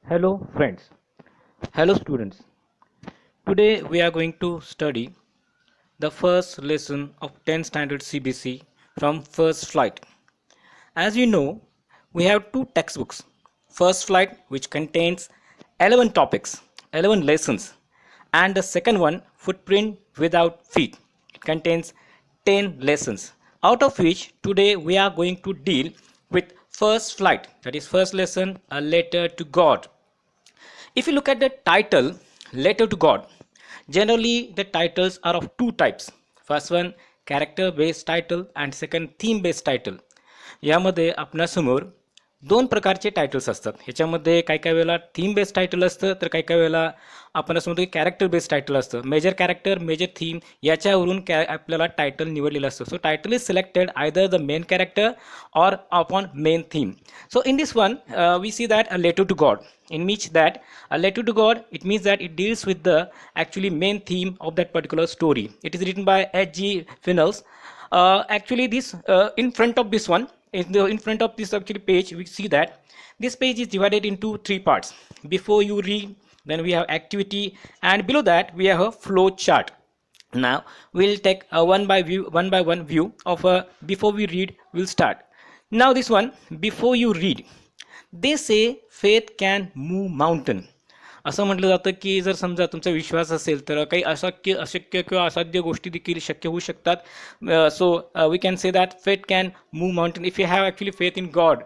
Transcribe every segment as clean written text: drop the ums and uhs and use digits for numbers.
Hello friends, hello students. Today we are going to study the first lesson of 10th standard CBC from First Flight. As you know, we have two textbooks. First Flight, which contains 11 topics, 11 lessons, and the second one, Footprint Without Feet. It contains 10 lessons, out of which today we are going to deal with First Flight, that is, first lesson, A Letter to God. If you look at the title, Letter to God, generally the titles are of two types. First one, character based title, and second, theme based title. यामध्ये आपणासमोर दोन प्रकारचे titles असतात. ह्याच्यामध्ये काही काही वेळेला theme based title असतं, तर काही काही वेळेला आपण असं म्हणतो की कॅरेक्टर बेस्ड टायटल असतं. मेजर कॅरेक्टर, मेजर थीम याच्यावरून आपल्याला टायटल निवडलेलं असतं. So title is selected either the main character or upon main theme. So in this one, we see that a letter to God, in which that a letter to God, it means that it deals with the actually main theme of that particular story. It is written by H.G. Finnels. Actually, this in front of this one, in front of this actually page, we see that this page is divided into three parts. Before you read, then we have activity, and below that we have a flow chart. Now we'll take a one by one view of a before we read. We'll start. Now this one, before you read, they say faith can move mountain. असं म्हटलं जातं की जर समजा तुमचा विश्वास असेल तर काही अशक्य किंवा असाध्य गोष्टी देखील शक्य होऊ शकतात. So we can say that faith can move mountain if you have actually faith in God,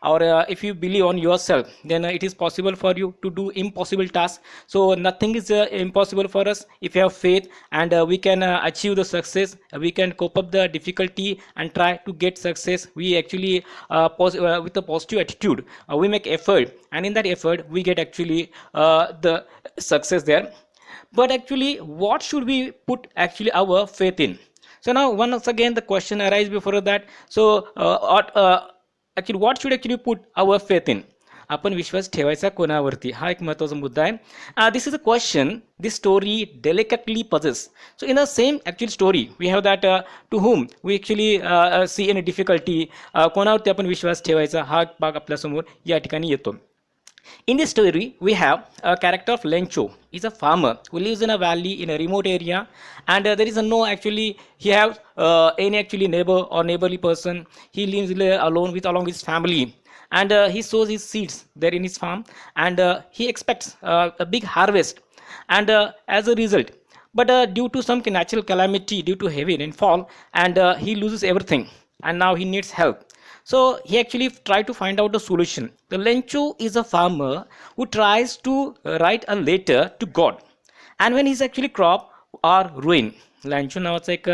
or if you believe on yourself, then it is possible for you to do impossible tasks. So nothing is impossible for us if you have faith, and we can achieve the success. We can cope up the difficulty and try to get success. We actually with a positive attitude, we make effort, and in that effort we get actually the success there. But actually, what should we put actually our faith in? So now once again the question arises before that. So actually what should actually put our faith in? आपण विश्वास ठेवायचा कोणावरती, हा एक महत्त्वाचा मुद्दा आहे. This is a question this story delicately poses. So in the same actual story we have that to whom we actually see any difficulty, कोणावरती आपण विश्वास ठेवायचा, हा भाग आपल्यासमोर या ठिकाणी येतो. In this story, we have a character of Lencho. He's a farmer who lives in a valley in a remote area, and there is a no actually he have any actually neighbor or neighborly person. He lives alone with along his family, and he sows his seeds there in his farm, and he expects a big harvest, and as a result. But due to some natural calamity, due to heavy rainfall, and he loses everything, and now he needs help. So he actually tried to find out the solution. The Lencho is a farmer who tries to write a letter to God, and when his actually crop are ruined. लँचो नावाचा एक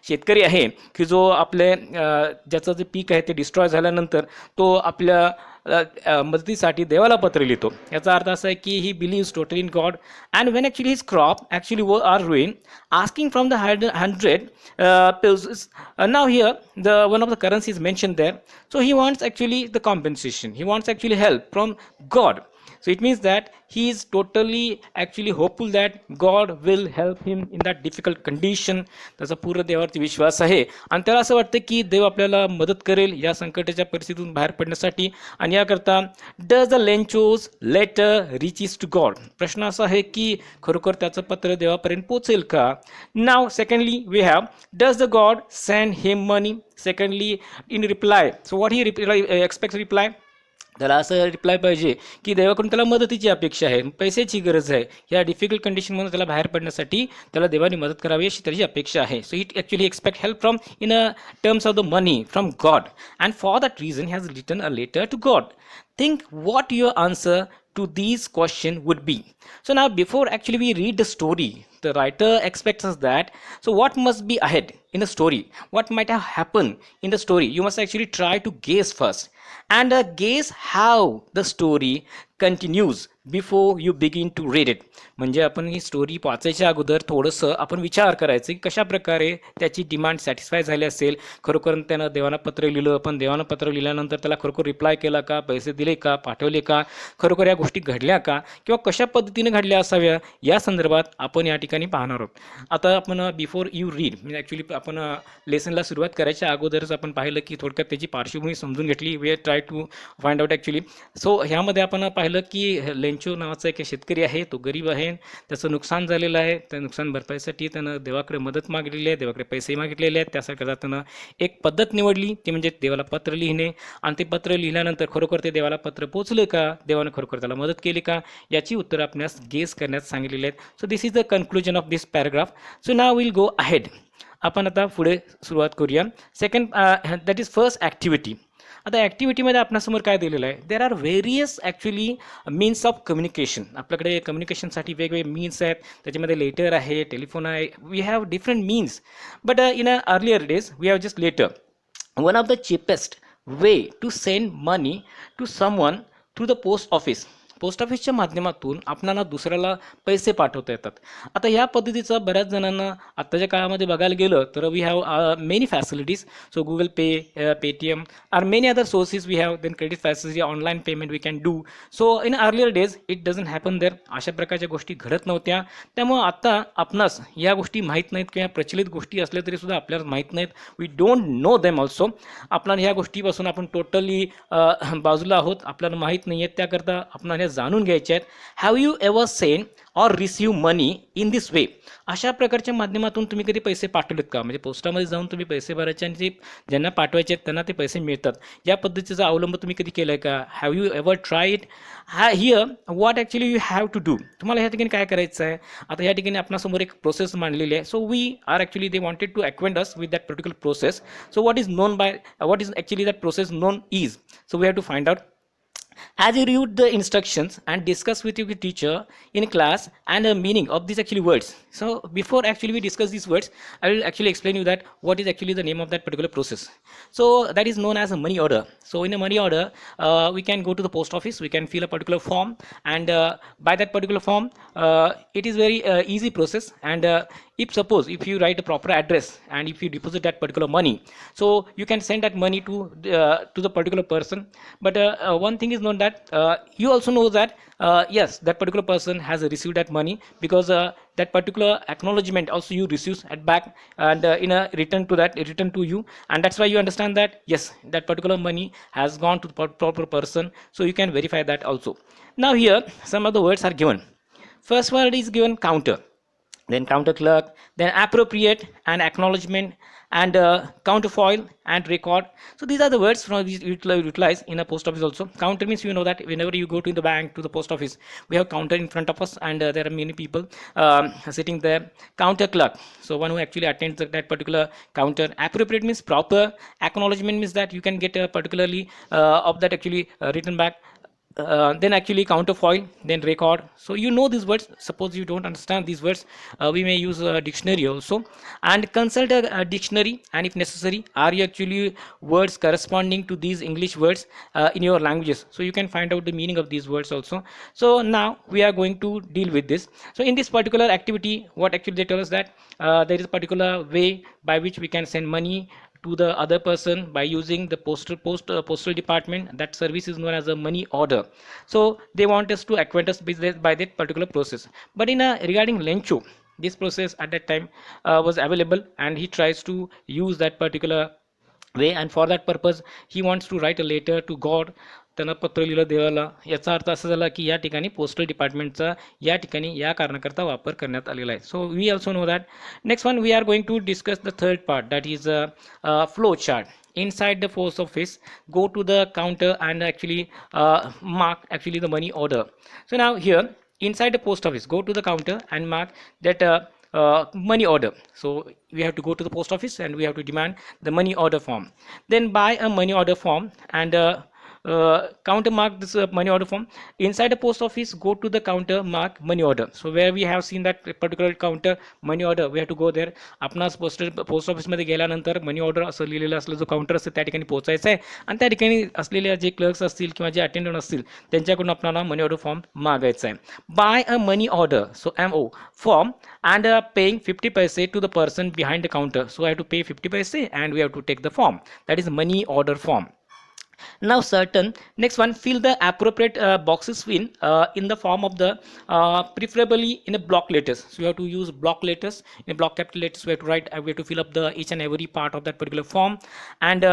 शेतकरी आहे की जो आपले ज्याचं जे peak आहे ते डिस्ट्रॉय झाल्यानंतर तो आपल्या मदतीसाठी देवाला पत्र लिहितो. याचा अर्थ असा आहे की he believes totally in God, and when actually his crop actually are ruin, asking from the 100 pills. Now here the one of the currency is mentioned there. So he wants actually the compensation, he wants actually help from God. So it means that he is totally actually hopeful that God will help him in that difficult condition. त्याचा पूर्ण देवावरती विश्वास आहे, आणि त्याला असं वाटतं की देव आपल्याला मदत करेल या संकटाच्या परिस्थितीतून बाहेर पडण्यासाठी. आणि याकरता does the Lencho's letter reaches to God, प्रश्न असा आहे की खरोखर त्याचं पत्र देवापर्यंत पोहोचेल का. नाव secondly we have does the god send him money. Secondly in reply, so what he expect reply, त्याला असं रिप्लाय पाहिजे की देवाकडून त्याला मदतीची अपेक्षा आहे, पैशाची गरज आहे. या डिफिकल्ट कंडिशनमधून त्याला बाहेर पडण्यासाठी त्याला देवाने मदत करावी अशी त्याची अपेक्षा आहे. So it actually expect help from in terms of the money from God, and for that reason has written a letter to God. Think what your answer to these question would be. So now before actually we read the story, the writer expects us that, so what must be ahead in the story, what might have happened in the story, you must actually try to guess first, and guess how the story continues before you begin to read it. म्हणजे आपण ही story वाचायच्या अगोदर थोडंसं आपण विचार करायचं की कशा प्रकारे त्याची डिमांड सॅटिस्फाय झाली असेल. खरोखर त्यानं देवानं पत्र लिहिलं, पण देवानं पत्र लिहिल्यानंतर त्याला खरोखर रिप्लाय केला का, पैसे दिले का, पाठवले का, खरोखर या गोष्टी घडल्या का, किंवा कशा पद्धतीने घडल्या असाव्या, या संदर्भात आपण या ठिकाणी पाहणार आहोत. आता आपण बिफोर यू रीड म्हणजे ॲक्च्युली आपण लेसनला सुरुवात करायच्या अगोदरच आपण पाहिलं की थोडक्यात त्याची पार्श्वभूमी समजून घेतली. We are try to find out actually. So ह्यामध्ये आपण पाहिलं पाहिलं की लेंचो नावाचा एक शेतकरी आहे, तो गरीब आहे, त्याचं नुकसान झालेलं आहे. त्या नुकसान भरपाईसाठी त्यानं देवाकडे मदत मागितलेली आहे, देवाकडे पैसे मागितलेले आहेत. त्यासाठी त्यानं एक पद्धत निवडली, ती म्हणजे देवाला पत्र लिहिणे. आणि ते पत्र लिहिल्यानंतर खरोखर ते देवाला पत्र पोचले का, देवाने खरोखर त्याला मदत केली का, याची उत्तरं आपणास गेस करण्यास सांगितलेली आहेत. So this is the conclusion of this paragraph. So now will go ahead. आपण आता पुढे सुरुवात करूया. Second, that is first activity. आता ॲक्टिव्हिटीमध्ये आपल्यासमोर काय दिलेलं आहे, there are various actually means of communication. आपल्याकडे कम्युनिकेशनसाठी वेगवेगळे मीन्स आहेत. त्याच्यामध्ये लेटर आहे, टेलिफोन आहे. We have different means, but in a earlier days we have just letter. One of the cheapest way to send money to someone through the post office. Post ऑफिसच्या माध्यमातून आपल्याला दुसऱ्याला पैसे पाठवता येतात. आता या पद्धतीचा बऱ्याच जणांना आत्ताच्या काळामध्ये बघायला गेलं तर we have many facilities. So Google Pay, Paytm are many other sources we have. Then credit facility, online payment we can do. So in earlier days it doesn't happen there. अशा प्रकारच्या गोष्टी घडत नव्हत्या. त्यामुळं आता आपणास या गोष्टी माहीत नाहीत किंवा प्रचलित गोष्टी असल्या तरी सुद्धा आपल्याला माहीत नाहीत. We don't know them also. आपल्याला ह्या गोष्टीपासून आपण टोटली बाजूला आहोत, आपल्याला माहीत नाही आहेत. त्याकरता आपल्याला जाणून घ्यायचे आहेत. Have you ever send or receive money in this way. अशा प्रकारच्या माध्यमातून तुम्ही कधी पैसे पाठवलेत का? म्हणजे पोस्टामध्ये जाऊन तुम्ही पैसे भरायचे आणि जे ज्यांना पाठवायचे आहेत त्यांना ते पैसे मिळतात. या पद्धतीचा अवलंब तुम्ही कधी केला आहे का? Have you ever try it? Here what actually you have to do. तुम्हाला ह्या ठिकाणी काय करायचं आहे? आता या ठिकाणी आपल्यासमोर एक प्रोसेस मांडलेली आहे. So we are actually they wanted to acquaint us with that particular process. So what is actually that process known is. So we have to find out. As you read the instructions and discuss with your teacher in class and the meaning of these actually words. So before actually we discuss these words, I will actually explain you that what is actually the name of that particular process. So that is known as a money order. So in a money order, we can go to the post office, we can fill a particular form, and by that particular form, it is very easy process. And if suppose if you write a proper address and if you deposit that particular money, so you can send that money to the particular person. But one thing is known that you also know that yes, that particular person has received that money, because that particular acknowledgement also you receive at back, and in a return to you, and that's why you understand that yes, that particular money has gone to the proper person. So you can verify that also. Now here some of the words are given. First word is given counter, then counter clerk, then appropriate and acknowledgement, and counterfoil and record. So these are the words from which utilize in a post office also. Counter means you know that whenever you go to the bank, to the post office, we have counter in front of us, and there are many people sitting there. Counter clerk, so one who actually attends that particular counter. Appropriate means proper. Acknowledgement means that you can get a particularly of that actually written back. Then actually counterfoil, then record. So you know these words. Suppose you don't understand these words, we may use a dictionary also, and consult a dictionary, and if necessary are you actually words corresponding to these English words in your languages, so you can find out the meaning of these words also. So now we are going to deal with this. So in this particular activity, what actually they tell us that there is a particular way by which we can send money to the other person by using the postal department. That service is known as a money order. So they want us to acquaint us by that particular process. But in regarding Lencho, this process at that time was available, and he tries to use that particular way, and for that purpose he wants to write a letter to God. त्यांना पत्र लिहिलं देवाला. याचा अर्थ असा झाला की या ठिकाणी पोस्टल डिपार्टमेंटचा या ठिकाणी या कारणाकरता वापर करण्यात आलेला आहे. So we also know that. Next one we are going to discuss the third part, that is flow chart. Inside the post office, go to the counter and actually mark actually the money order. So now here inside the post office, go to the counter and mark that money order. So we have to go to the post office and we have to demand the money order form. Then buy a money order form and counter mark this money order form. Inside the post office, go to the counter, mark money order. So where we have seen that particular counter money order, we have to go there. आपणास post ऑफिसमध्ये गेल्यानंतर money order असं लिहिलेलं असलं जो counter असतं त्या ठिकाणी पोहोचायचं आहे, आणि त्या ठिकाणी असलेल्या जे क्लर्क्स असतील किंवा जे अटेंडंट असतील त्यांच्याकडून आपल्याला मनी ऑर्डर फॉर्म मागायचा आहे. By a money order, so MO form, and paying 50 paise to the person behind the counter. So I have to pay 50 paise and we have to take the form. That is money order form. Now certain next one, fill the appropriate boxes in the form of the preferably in a block letters. So you have to use block letters. In block capital letters we have to write, we have to fill up the each and every part of that particular form. And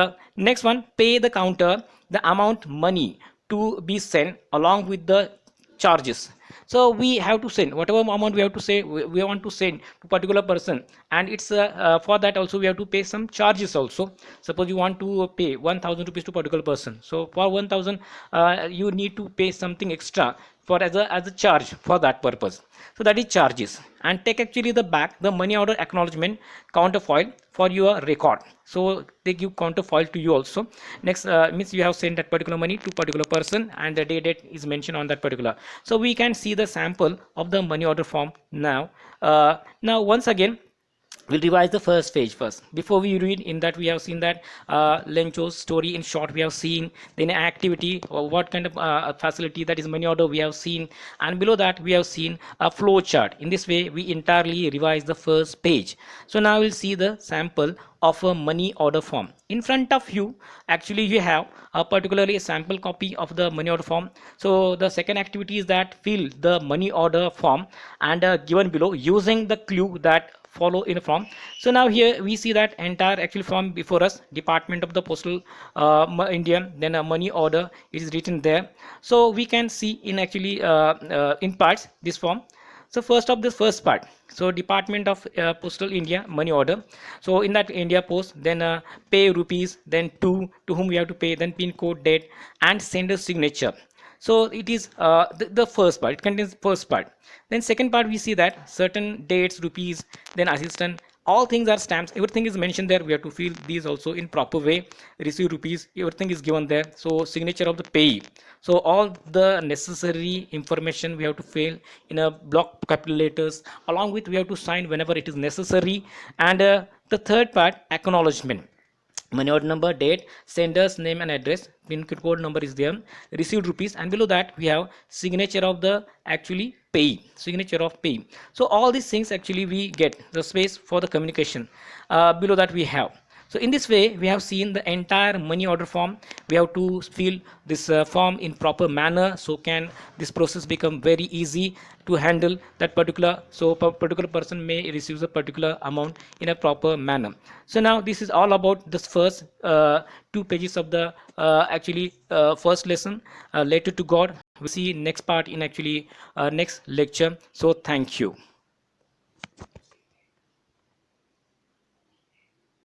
next one, pay the counter the amount money to be sent along with the charges. So we have to send whatever amount we have to say we want to send to particular person, and it's for that also we have to pay some charges also. Suppose you want to pay 1000 rupees to particular person, so for 1000 you need to pay something extra for as a charge for that purpose. So that is charges. And take actually the back the money order acknowledgement counterfoil for your record. So they give counterfoil to you also. Next means you have sent that particular money to particular person and the date is mentioned on that particular. So we can see the sample of the money order form now. Now once again we'll revise the first page first. Before we read in that, we have seen that Lencho's story in short we have seen, then activity or what kind of facility, that is money order, we have seen, and below that we have seen a flow chart. In this way we entirely revise the first page. So now we'll see the sample of a money order form. In front of you actually you have a particularly a sample copy of the money order form. So the second activity is that fill the money order form and given below using the clue that follow in a form. So now here we see that entire actual form before us, Department of the Postal India, then a money order is written there. So we can see in actually in parts this form. So first of this first part, so Department of Postal India money order. So in that India Post, then pay rupees, then to whom we have to pay, then pin code, date, and sender signature. So it is the first part, it contains first part. Then second part we see that certain dates, rupees, then assistant, all things are stamps, everything is mentioned there. We have to fill these also in proper way. Receive rupees, everything is given there. So signature of the payee, so all the necessary information we have to fill in a block capital letters, along with we have to sign whenever it is necessary. And the third part, acknowledgement, money order number, date, sender's name and address, pin code number is there, received rupees, and below that we have signature of the actually pay, signature of pay. So all these things actually we get the space for the communication. Below that we have. So in this way we have seen the entire money order form. We have to fill this form in proper manner, so can this process become very easy to handle that particular, so particular person may receive a particular amount in a proper manner. So now this is all about this first 2 pages of the actually first lesson, Letter to God. We see next part in actually next lecture. So thank you.